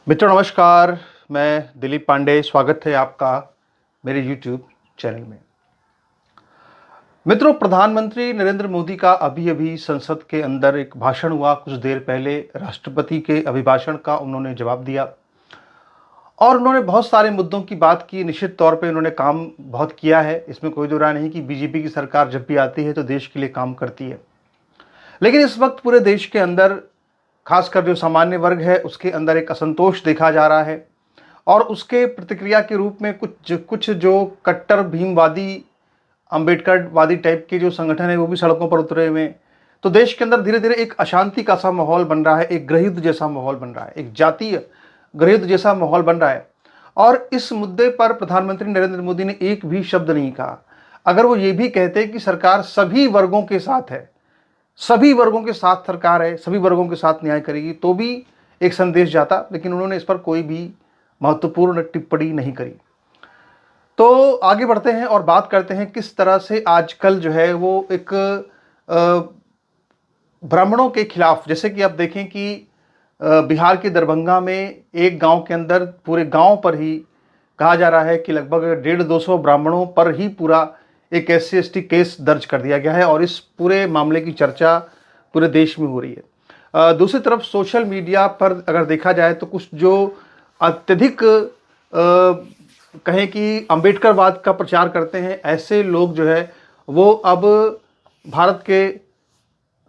मित्रों नमस्कार। मैं दिलीप पांडे, स्वागत है आपका मेरे यूट्यूब चैनल में। मित्रों, प्रधानमंत्री नरेंद्र मोदी का अभी-अभी संसद के अंदर एक भाषण हुआ। कुछ देर पहले राष्ट्रपति के अभिभाषण का उन्होंने जवाब दिया और उन्होंने बहुत सारे मुद्दों की बात की। निश्चित तौर पे उन्होंने काम बहुत किया है, इसमें कोई दो राय नहीं कि बीजेपी की सरकार जब भी आती है तो देश के लिए काम करती है। लेकिन इस वक्त पूरे देश के अंदर, खासकर जो सामान्य वर्ग है, उसके अंदर एक असंतोष देखा जा रहा है और उसके प्रतिक्रिया के रूप में कुछ जो कट्टर भीमवादी, अंबेडकरवादी टाइप के जो संगठन है वो भी सड़कों पर उतरे हुए हैं। तो देश के अंदर धीरे धीरे एक अशांति का सा माहौल बन रहा है, एक गृहयुद्ध जैसा माहौल बन रहा है, एक जातीय गृहयुद्ध जैसा माहौल बन रहा है। और इस मुद्दे पर प्रधानमंत्री नरेंद्र मोदी ने एक भी शब्द नहीं कहा। अगर वो ये भी कहते कि सरकार सभी वर्गों के साथ है, सभी वर्गों के साथ सरकार है, सभी वर्गों के साथ न्याय करेगी, तो भी एक संदेश जाता। लेकिन उन्होंने इस पर कोई भी महत्वपूर्ण टिप्पणी नहीं करी। तो आगे बढ़ते हैं और बात करते हैं किस तरह से आजकल जो है वो एक ब्राह्मणों के खिलाफ, जैसे कि आप देखें कि बिहार के दरभंगा में एक गांव के अंदर पूरे गांव पर ही कहा जा रहा है कि लगभग 150-200 ब्राह्मणों पर ही पूरा एक SC/ST केस दर्ज कर दिया गया है और इस पूरे मामले की चर्चा पूरे देश में हो रही है। दूसरी तरफ सोशल मीडिया पर अगर देखा जाए तो कुछ जो अत्यधिक कहें कि अंबेडकरवाद का प्रचार करते हैं, ऐसे लोग जो है वो अब भारत के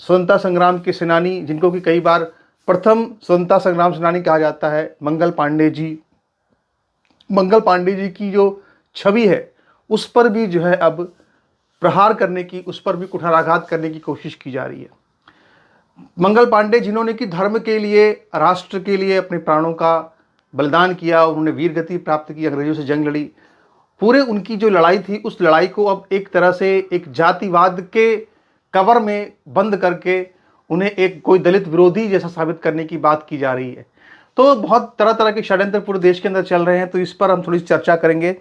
स्वतंत्रता संग्राम के सेनानी, जिनको कि कई बार प्रथम स्वतंत्रता संग्राम सेनानी कहा जाता है, मंगल पांडे जी की जो छवि है उस पर भी जो है अब प्रहार करने की, उस पर भी कुठाराघात करने की कोशिश की जा रही है। मंगल पांडे जिन्होंने कि धर्म के लिए, राष्ट्र के लिए अपने प्राणों का बलिदान किया, उन्होंने वीर गति प्राप्त की, अंग्रेजों से जंग लड़ी, पूरे उनकी जो लड़ाई थी उस लड़ाई को अब एक तरह से एक जातिवाद के कवर में बंद करके उन्हें एक कोई दलित विरोधी जैसा साबित करने की बात की जा रही है। तो बहुत तरह तरह के षड्यंत्र पूरे देश के अंदर चल रहे हैं, तो इस पर हम थोड़ी सी चर्चा करेंगे।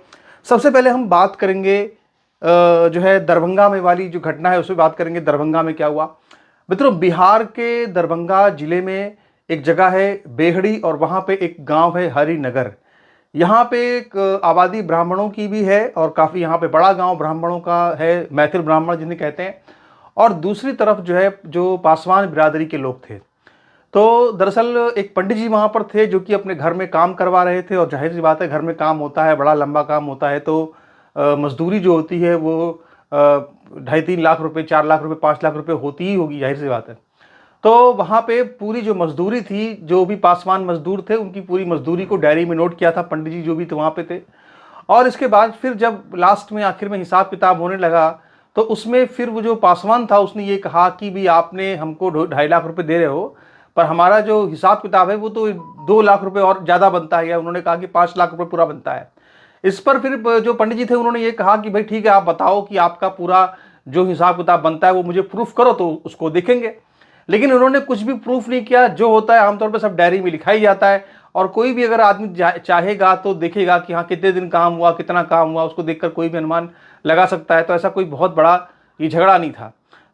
सबसे पहले हम बात करेंगे जो है दरभंगा में वाली जो घटना है उस पर बात करेंगे। दरभंगा में क्या हुआ मित्रों? बिहार के दरभंगा जिले में एक जगह है बेहड़ी और वहाँ पे एक गांव है हरिनगर। यहाँ पे एक आबादी ब्राह्मणों की भी है और काफ़ी यहाँ पे बड़ा गांव ब्राह्मणों का है, मैथिल ब्राह्मण जिन्हें कहते हैं। और दूसरी तरफ जो है जो पासवान बिरादरी के लोग थे। तो दरअसल एक पंडित जी वहाँ पर थे जो कि अपने घर में काम करवा रहे थे और जाहिर सी बात है, घर में काम होता है, बड़ा लंबा काम होता है, तो मजदूरी जो होती है वो 2.5-3 लाख रुपए, 4 लाख रुपए, 5 लाख रुपए होती ही होगी, जाहिर सी बात है। तो वहाँ पे पूरी जो मजदूरी थी, जो भी पासवान मजदूर थे उनकी पूरी मजदूरी को डायरी में नोट किया था पंडित जी जो भी थे वहाँ पे थे। और इसके बाद फिर जब लास्ट में आखिर में हिसाब किताब होने लगा तो उसमें फिर वो जो पासवान था उसने ये कहा कि भी आपने हमको 2.5 लाख रुपए दे रहे हो, पर हमारा जो हिसाब किताब है वो तो 2 लाख रुपए और ज़्यादा बनता है, या उन्होंने कहा कि 5 लाख रुपए पूरा बनता है। इस पर फिर जो पंडित जी थे उन्होंने ये कहा कि भाई ठीक है, आप बताओ कि आपका पूरा जो हिसाब किताब बनता है वो मुझे प्रूफ करो तो उसको देखेंगे। लेकिन उन्होंने कुछ भी प्रूफ नहीं किया। जो होता है आमतौर पर सब डायरी में लिखा ही जाता है और कोई भी अगर आदमी चाहेगा तो देखेगा कि हाँ कितने दिन काम हुआ, कितना काम हुआ, उसको देखकर कोई भी अनुमान लगा सकता है। तो ऐसा कोई बहुत बड़ा ये झगड़ा नहीं था।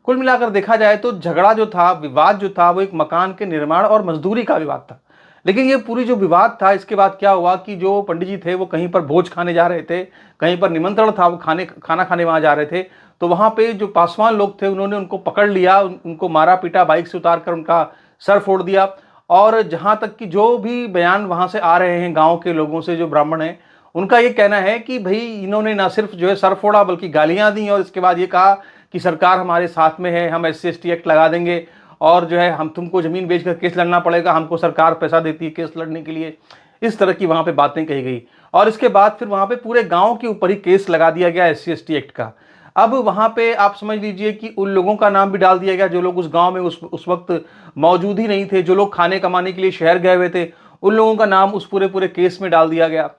कुल मिलाकर देखा जाए तो झगड़ा जो था, विवाद जो था, वो एक मकान के निर्माण और मजदूरी का विवाद था। लेकिन ये पूरी जो विवाद था, इसके बाद क्या हुआ कि जो पंडित जी थे वो कहीं पर भोज खाने जा रहे थे, कहीं पर निमंत्रण था, वो खाना खाने वहाँ जा रहे थे। तो वहाँ पे जो पासवान लोग थे उन्होंने उनको पकड़ लिया, उनको मारा पीटा, बाइक से उतार कर उनका सर फोड़ दिया। और जहाँ तक कि जो भी बयान वहाँ से आ रहे हैं गाँव के लोगों से, जो ब्राह्मण हैं, उनका ये कहना है कि भाई इन्होंने ना सिर्फ जो है सर फोड़ा बल्कि गालियाँ दी और इसके बाद ये कहा कि सरकार हमारे साथ में है, हम SC/ST एक्ट लगा देंगे और जो है हम तुमको ज़मीन बेचकर केस लड़ना पड़ेगा, हमको सरकार पैसा देती है केस लड़ने के लिए। इस तरह की वहाँ पे बातें कही गई और इसके बाद फिर वहाँ पे पूरे गांव के ऊपर ही केस लगा दिया गया SC/ST एक्ट का। अब वहाँ पे आप समझ लीजिए कि उन लोगों का नाम भी डाल दिया गया जो लोग उस गांव में उस वक्त मौजूद ही नहीं थे, जो लोग खाने कमाने के लिए शहर गए हुए थे, उन लोगों का नाम उस पूरे केस में डाल दिया गया।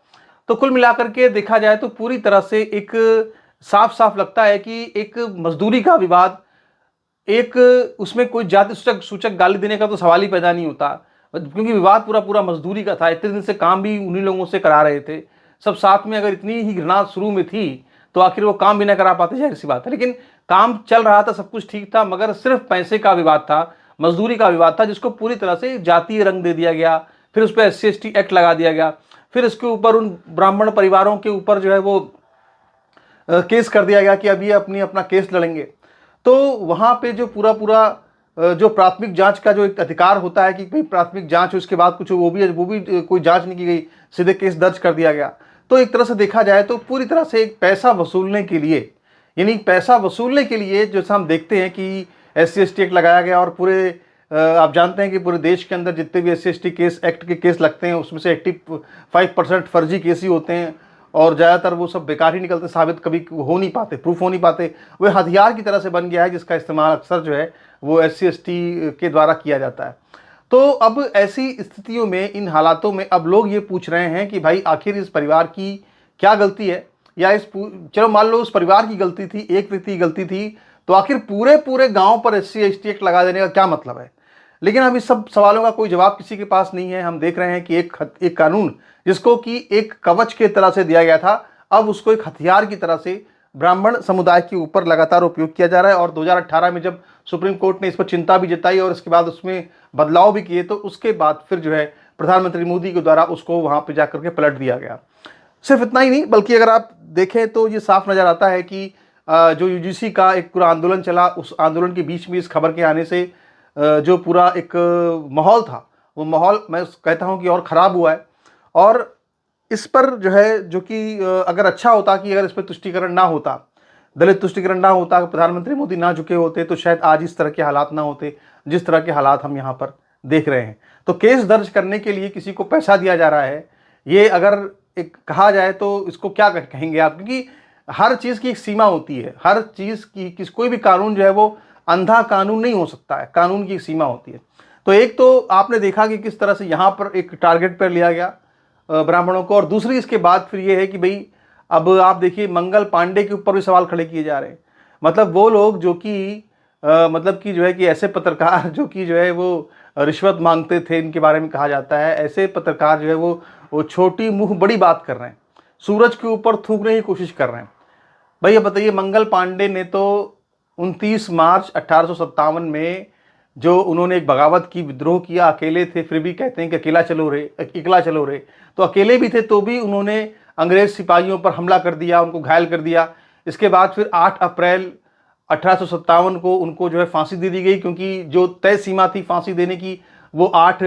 तो कुल मिलाकर के देखा जाए तो पूरी तरह से एक साफ साफ लगता है कि एक मजदूरी का विवाद, एक उसमें कोई जाति सूचक सूचक गाली देने का तो सवाल ही पैदा नहीं होता, क्योंकि विवाद पूरा पूरा मजदूरी का था। इतने दिन से काम भी उन्हीं लोगों से करा रहे थे सब साथ में। अगर इतनी ही घृणा शुरू में थी तो आखिर वो काम भी ना करा पाते, जाहिर सी बात है। लेकिन काम चल रहा था, सब कुछ ठीक था, मगर सिर्फ पैसे का विवाद था, मजदूरी का विवाद था, जिसको पूरी तरह से जातीय रंग दे दिया गया, फिर उस पर SC/ST एक्ट लगा दिया गया, फिर इसके ऊपर उन ब्राह्मण परिवारों के ऊपर जो है वो केस कर दिया गया कि अब ये अपना केस लड़ेंगे। तो वहाँ पे जो पूरा पूरा जो प्राथमिक जांच का जो एक अधिकार होता है कि भाई प्राथमिक जांच, उसके बाद कुछ वो भी कोई जांच नहीं की गई, सीधे केस दर्ज कर दिया गया। तो एक तरह से देखा जाए तो पूरी तरह से एक पैसा वसूलने के लिए, यानी पैसा वसूलने के लिए जैसा हम देखते हैं कि SC/ST एक्ट लगाया गया, और पूरे आप जानते हैं कि पूरे देश के अंदर जितने भी SC/ST केस एक्ट के केस लगते हैं उसमें से 85% फर्जी केस ही होते हैं, और ज़्यादातर वो सब बेकार ही निकलते, साबित कभी हो नहीं पाते, प्रूफ हो नहीं पाते। वो हथियार की तरह से बन गया है जिसका इस्तेमाल अक्सर जो है वो SC/ST के द्वारा किया जाता है। तो अब ऐसी स्थितियों में, इन हालातों में अब लोग ये पूछ रहे हैं कि भाई आखिर इस परिवार की क्या गलती है, या चलो मान लो उस परिवार की गलती थी, एक व्यक्ति की गलती थी, तो आखिर पूरे पूरे गांव पर SC/ST एक्ट लगा देने का क्या मतलब है। लेकिन अब इस सब सवालों का कोई जवाब किसी के पास नहीं है। हम देख रहे हैं कि एक कानून जिसको कि एक कवच के तरह से दिया गया था, अब उसको एक हथियार की तरह से ब्राह्मण समुदाय के ऊपर लगातार उपयोग किया जा रहा है। और 2018 में जब सुप्रीम कोर्ट ने इस पर चिंता भी जताई और इसके बाद उसमें बदलाव भी किए, तो उसके बाद फिर जो है प्रधानमंत्री मोदी के द्वारा उसको वहां पर जाकर के पलट दिया गया। सिर्फ इतना ही नहीं, बल्कि अगर आप देखें तो ये साफ नजर आता है कि जो UGC का एक पूरा आंदोलन चला, उस आंदोलन के बीच में इस खबर के आने से जो पूरा एक माहौल था, वो माहौल मैं कहता हूं कि और ख़राब हुआ है। और इस पर जो है, जो कि अगर अच्छा होता कि अगर इस पर तुष्टीकरण ना होता, दलित तुष्टीकरण ना होता, प्रधानमंत्री मोदी ना झुके होते, तो शायद आज इस तरह के हालात ना होते जिस तरह के हालात हम यहाँ पर देख रहे हैं। तो केस दर्ज करने के लिए किसी को पैसा दिया जा रहा है, ये अगर एक कहा जाए तो इसको क्या कहेंगे आप, क्योंकि हर चीज़ की एक सीमा होती है, हर चीज़ की कोई भी कानून जो है वो अंधा कानून नहीं हो सकता है, कानून की एक सीमा होती है। तो एक तो आपने देखा कि किस तरह से यहाँ पर एक टारगेट पर लिया गया ब्राह्मणों को, और दूसरी इसके बाद फिर ये है कि भाई अब आप देखिए मंगल पांडे के ऊपर भी सवाल खड़े किए जा रहे हैं। मतलब वो लोग जो कि मतलब कि जो है कि ऐसे पत्रकार जो कि जो है वो रिश्वत मांगते थे, इनके बारे में कहा जाता है, ऐसे पत्रकार जो है वो छोटी मुंह बड़ी बात कर रहे हैं, सूरज के ऊपर थूकने की कोशिश कर रहे हैं। भाई अब बताइए, मंगल पांडे ने तो 29 मार्च 1857 में जो उन्होंने एक बगावत की, विद्रोह किया, अकेले थे, फिर भी कहते हैं कि अकेला चलो रे। तो अकेले भी थे तो भी उन्होंने अंग्रेज सिपाहियों पर हमला कर दिया, उनको घायल कर दिया। इसके बाद फिर 8 अप्रैल 1857 को उनको जो है फांसी दे दी गई, क्योंकि जो तय सीमा थी फांसी देने की वो 8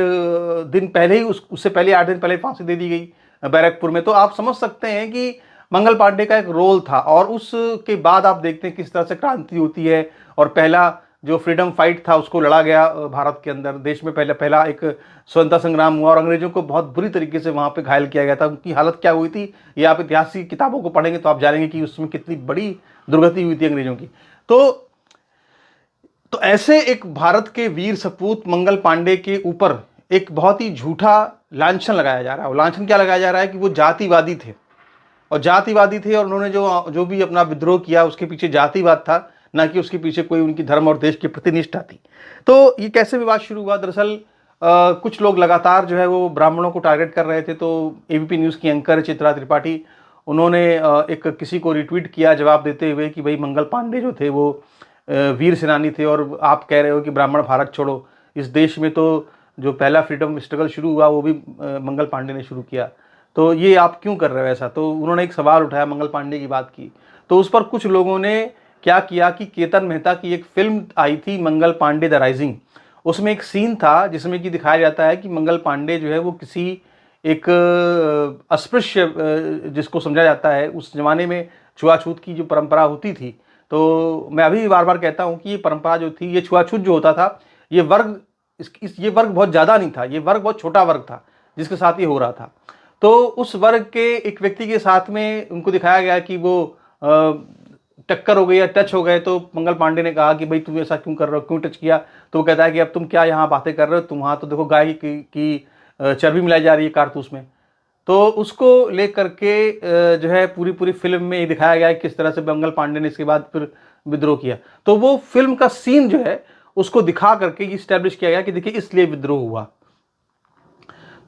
दिन पहले ही, उससे पहले 8 दिन पहले फांसी दे दी गई बैरकपुर में। तो आप समझ सकते हैं कि मंगल पांडे का एक रोल था। और उसके बाद आप देखते हैं किस तरह से क्रांति होती है, और पहला जो फ्रीडम फाइट था उसको लड़ा गया भारत के अंदर, देश में पहला एक स्वतंत्रता संग्राम हुआ, और अंग्रेजों को बहुत बुरी तरीके से वहाँ पे घायल किया गया था। उनकी हालत क्या हुई थी, ये आप इतिहास की किताबों को पढ़ेंगे तो आप जानेंगे कि उसमें कितनी बड़ी दुर्गति हुई थी अंग्रेजों की। तो ऐसे एक भारत के वीर सपूत मंगल पांडे के ऊपर एक बहुत ही झूठा लांछन लगाया जा रहा है। वो लांछन क्या लगाया जा रहा है कि वो जातिवादी थे, और उन्होंने जो भी अपना विद्रोह किया उसके पीछे जातिवाद था, ना कि उसके पीछे कोई उनकी धर्म और देश की प्रति निष्ठा थी। तो ये कैसे विवाद शुरू हुआ, दरअसल कुछ लोग लगातार जो है वो ब्राह्मणों को टारगेट कर रहे थे। तो ABP न्यूज़ की एंकर चित्रा त्रिपाठी, उन्होंने एक किसी को रिट्वीट किया जवाब देते हुए कि भाई मंगल पांडे जो थे वो वीर सेनानी थे, और आप कह रहे हो कि ब्राह्मण भारत छोड़ो। इस देश में तो जो पहला फ्रीडम स्ट्रगल शुरू हुआ वो भी मंगल पांडे ने शुरू किया, तो ये आप क्यों कर रहे हो ऐसा। तो उन्होंने एक सवाल उठाया, मंगल पांडे की बात की। तो उस पर कुछ लोगों ने क्या किया कि केतन मेहता की एक फिल्म आई थी मंगल पांडे द राइजिंग, उसमें एक सीन था जिसमें कि दिखाया जाता है कि मंगल पांडे जो है वो किसी एक अस्पृश्य, जिसको समझा जाता है उस जमाने में छुआछूत की जो परंपरा होती थी। तो मैं अभी बार बार कहता हूँ कि ये परंपरा जो थी, ये छुआछूत जो होता था, ये वर्ग ये वर्ग बहुत ज़्यादा नहीं था, ये वर्ग बहुत छोटा वर्ग था जिसके साथ ये हो रहा था। तो उस वर्ग के एक व्यक्ति के साथ में उनको दिखाया गया कि वो टक्कर हो गई या टच हो गए। तो मंगल पांडे ने कहा कि भाई तुम ऐसा क्यों कर रहे हो, क्यों टच किया। तो वो कहता है कि अब तुम क्या यहाँ बातें कर रहे हो, तुम वहाँ तो देखो गाय की चर्बी मिलाई जा रही है कारतूस में। तो उसको लेकर के जो है पूरी फिल्म में दिखाया गया है किस तरह से मंगल पांडे ने इसके बाद फिर विद्रोह किया। तो वो फिल्म का सीन जो है उसको दिखा करके ये स्टैब्लिश किया गया कि देखिए इसलिए विद्रोह हुआ।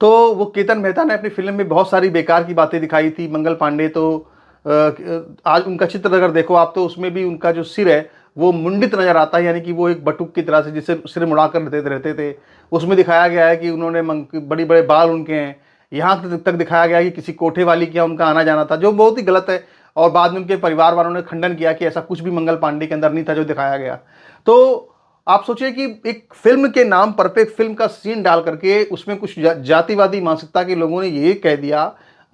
तो वो केतन मेहता ने अपनी फिल्म में बहुत सारी बेकार की बातें दिखाई थी। मंगल पांडे तो आज उनका चित्र अगर देखो आप तो उसमें भी उनका जो सिर है वो मुंडित नजर आता है, यानी कि वो एक बटुक की तरह से जिसे सिर मुड़ाकर रहते थे। उसमें दिखाया गया है कि उन्होंने बड़ी बड़े बाल उनके हैं, यहाँ तक दिखाया गया है कि किसी कोठे वाली के यहाँ उनका आना जाना था, जो बहुत ही गलत है। और बाद में उनके परिवार वालों ने खंडन किया कि ऐसा कुछ भी मंगल पांडे के अंदर नहीं था जो दिखाया गया। तो आप सोचिए कि एक फिल्म के नाम पर पे एक फिल्म का सीन डाल करके उसमें कुछ जातिवादी मानसिकता के लोगों ने ये कह दिया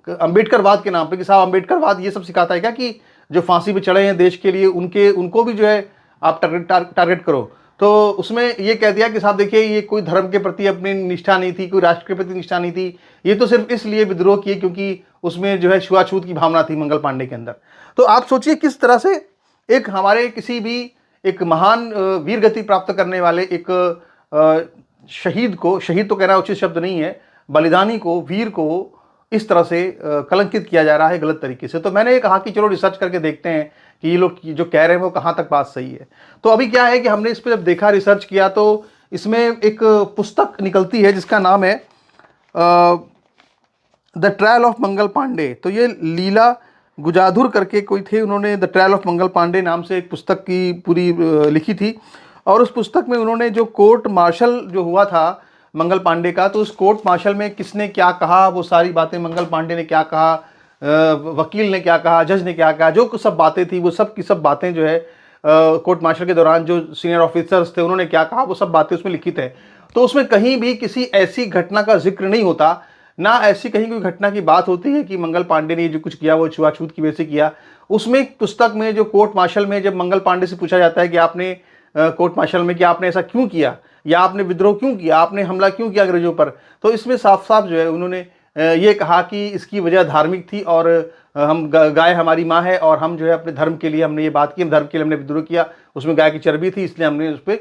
अंबेडकरवाद के नाम पे कि साहब अंबेडकरवाद ये सब सिखाता है क्या कि जो फांसी पे चढ़े हैं देश के लिए उनको भी जो है आप टारगेट करो। तो उसमें ये कह दिया कि साहब देखिए ये कोई धर्म के प्रति अपनी निष्ठा नहीं थी, कोई राष्ट्र के प्रति निष्ठा नहीं थी, ये तो सिर्फ इसलिए विद्रोह किए क्योंकि उसमें जो है छुआछूत की भावना थी मंगल पांडे के अंदर। तो आप सोचिए किस तरह से एक हमारे किसी भी एक महान वीर गति प्राप्त करने वाले एक शहीद को, शहीद तो कहना उचित शब्द नहीं है, बलिदानी को, वीर को इस तरह से कलंकित किया जा रहा है गलत तरीके से। तो मैंने कहा कि चलो रिसर्च करके देखते हैं कि ये लोग जो कह रहे हैं वो कहाँ तक बात सही है। तो अभी क्या है कि हमने इस पर जब देखा, रिसर्च किया, तो इसमें एक पुस्तक निकलती है जिसका नाम है the trial of Mangal Pandey. तो ये लीला गुजाधुर करके कोई थे, उन्होंने the trial of Mangal Pandey नाम से एक पुस्तक की पूरी लिखी थी। और उस पुस्तक में उन्होंने जो कोर्ट मार्शल जो हुआ था मंगल पांडे का, तो उस कोर्ट मार्शल में किसने क्या कहा, वो सारी बातें, मंगल पांडे ने क्या कहा, वकील ने क्या कहा, जज ने क्या कहा, जो सब बातें थी वो सब की सब बातें जो है कोर्ट मार्शल के दौरान जो सीनियर ऑफिसर्स थे उन्होंने क्या कहा, वो सब बातें उसमें लिखित है। तो उसमें कहीं भी किसी ऐसी घटना का जिक्र नहीं होता, ना ऐसी कहीं कोई घटना की बात होती है कि मंगल पांडे ने जो कुछ किया वो छुआछूत की वजह से किया। उसमें पुस्तक में जो कोर्ट मार्शल में जब मंगल पांडे से पूछा जाता है कि आपने कोर्ट मार्शल में कि आपने ऐसा क्यों किया, या आपने विद्रोह क्यों किया, आपने हमला क्यों किया अंग्रेजों पर, तो इसमें साफ साफ जो है उन्होंने ये कहा कि इसकी वजह धार्मिक थी और हम गाय हमारी माँ है और हम जो है अपने धर्म के लिए हमने ये बात की, धर्म के लिए हमने विद्रोह किया, उसमें गाय की चर्बी थी इसलिए हमने उस पर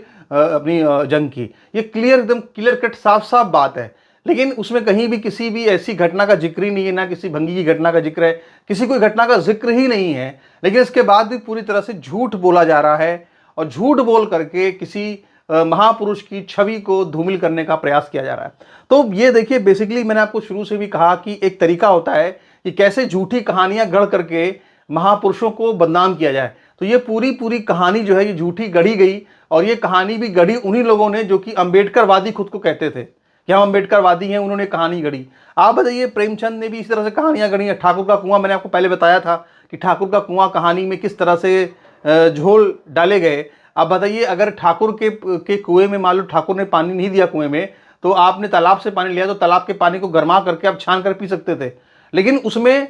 अपनी जंग की। ये क्लियर, एकदम क्लियर कट साफ साफ बात है। लेकिन उसमें कहीं भी किसी भी ऐसी घटना का जिक्र ही नहीं है, ना किसी भंगी की घटना का जिक्र है, किसी कोई घटना का जिक्र ही नहीं है। लेकिन इसके बाद भी पूरी तरह से झूठ बोला जा रहा है और झूठ बोल करके किसी महापुरुष की छवि को धूमिल करने का प्रयास किया जा रहा है। तो ये देखिए, बेसिकली मैंने आपको शुरू से भी कहा कि एक तरीका होता है कि कैसे झूठी कहानियां गढ़ करके महापुरुषों को बदनाम किया जाए। तो ये पूरी कहानी जो है ये झूठी गढ़ी गई, और ये कहानी भी गढ़ी उन्हीं लोगों ने जो कि अंबेडकरवादी खुद को कहते थे कि हम अंबेडकरवादी हैं, उन्होंने कहानी गढ़ी। आप बताइए, प्रेमचंद ने भी इस तरह से कहानियां गढ़ी हैं। ठाकुर का कुआं, मैंने आपको पहले बताया था कि ठाकुर का कुआं कहानी में किस तरह से झोल डाले गए। आप बताइए, अगर ठाकुर के कुएं में मान लो ठाकुर ने पानी नहीं दिया कुएं में, तो आपने तालाब से पानी लिया तो तालाब के पानी को गर्मा करके आप छान कर पी सकते थे। लेकिन उसमें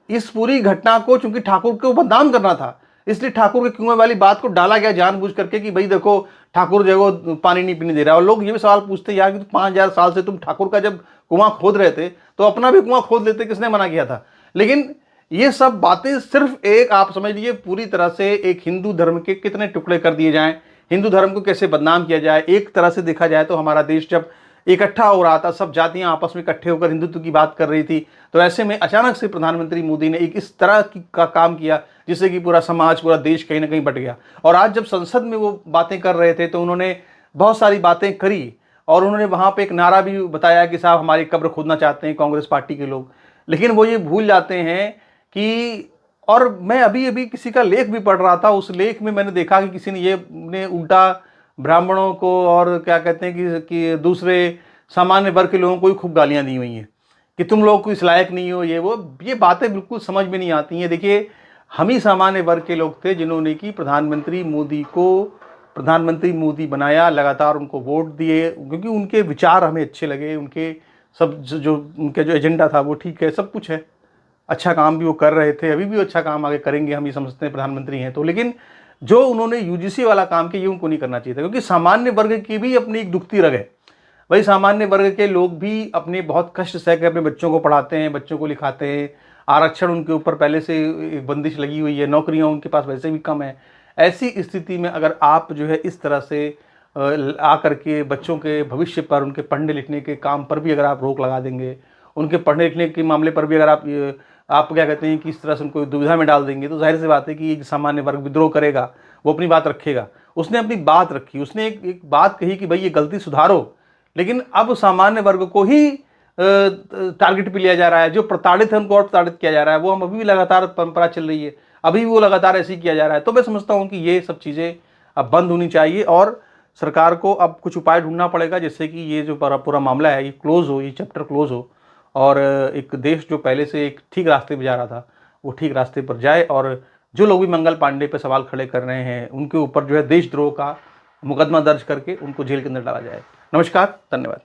इस पूरी घटना को चूंकि ठाकुर को बदनाम करना था, इसलिए ठाकुर के कुएं वाली बात को डाला गया जानबूझ करके कि भाई देखो ठाकुर जो है वो पानी नहीं पीने दे रहा है। और लोग ये भी सवाल पूछते हैं यार कि 5000 साल से तुम ठाकुर का जब कुआं खोद रहे थे तो अपना भी कुआं खोद लेते, किसने मना किया था। लेकिन ये सब बातें सिर्फ एक, आप समझ लीजिए पूरी तरह से एक हिंदू धर्म के कितने टुकड़े कर दिए जाएं, हिंदू धर्म को कैसे बदनाम किया जाए। एक तरह से देखा जाए तो हमारा देश जब इकट्ठा हो रहा था, सब जातियां आपस में इकट्ठे होकर हिंदुत्व की बात कर रही थी, तो ऐसे में अचानक से प्रधानमंत्री मोदी ने एक इस तरह का काम किया जिससे कि पूरा समाज, पूरा देश कहीं ना कहीं बट गया। और आज जब संसद में वो बातें कर रहे थे तो उन्होंने बहुत सारी बातें करी, और उन्होंने वहां पे एक नारा भी बताया कि साहब हमारी कब्र खोदना चाहते हैं कांग्रेस पार्टी के लोग। लेकिन वो ये भूल जाते हैं कि, और मैं अभी अभी किसी का लेख भी पढ़ रहा था, उस लेख में मैंने देखा कि किसी ने उल्टा ब्राह्मणों को और क्या कहते हैं कि दूसरे सामान्य वर्ग के लोगों को ही खूब गालियां दी हुई हैं कि तुम लोग कोई इस लायक नहीं हो, ये वो, ये बातें बिल्कुल समझ में नहीं आती हैं। देखिए, हम ही सामान्य वर्ग के लोग थे जिन्होंने कि प्रधानमंत्री मोदी बनाया, लगातार उनको वोट दिए क्योंकि उनके विचार हमें अच्छे लगे, उनके सब जो उनके जो एजेंडा था वो ठीक है, सब कुछ है, अच्छा काम भी वो कर रहे थे, अभी भी अच्छा काम आगे करेंगे, हम ये समझते हैं प्रधानमंत्री हैं तो। लेकिन जो उन्होंने यूजीसी वाला काम किया ये उनको नहीं करना चाहिए था, क्योंकि सामान्य वर्ग की भी अपनी एक दुखती रग है। वही सामान्य वर्ग के लोग भी अपने बहुत कष्ट सह के अपने बच्चों को पढ़ाते हैं, बच्चों को लिखाते हैं, आरक्षण उनके ऊपर पहले से एक बंदिश लगी हुई है, नौकरियां उनके पास वैसे भी कम है। ऐसी स्थिति में अगर आप जो है इस तरह से आकर के बच्चों के भविष्य पर, उनके पढ़ने लिखने के काम पर भी अगर आप रोक लगा देंगे, उनके पढ़ने लिखने के मामले पर भी अगर आप क्या कहते हैं कि इस तरह से उनको दुविधा में डाल देंगे, तो जाहिर सी बात है कि सामान्य वर्ग विद्रोह करेगा, वो अपनी बात रखेगा। उसने अपनी बात रखी, उसने एक बात कही कि भाई ये गलती सुधारो, लेकिन अब सामान्य वर्ग को ही टारगेट पे लिया जा रहा है। जो प्रताड़ित है उनको और प्रताड़ित किया जा रहा है। वो हम अभी भी लगातार परंपरा चल रही है, अभी भी वो लगातार ऐसे ही किया जा रहा है। तो मैं समझता हूँ कि ये सब चीज़ें अब बंद होनी चाहिए और सरकार को अब कुछ उपाय ढूंढना पड़ेगा जिससे कि ये जो पूरा मामला है ये क्लोज हो, ये चैप्टर क्लोज हो और एक देश जो पहले से एक ठीक रास्ते पे जा रहा था वो ठीक रास्ते पर जाए और जो लोग भी मंगल पांडे पर सवाल खड़े कर रहे हैं उनके ऊपर जो है देशद्रोह का मुकदमा दर्ज करके उनको जेल के अंदर डाला जाए। नमस्कार, धन्यवाद।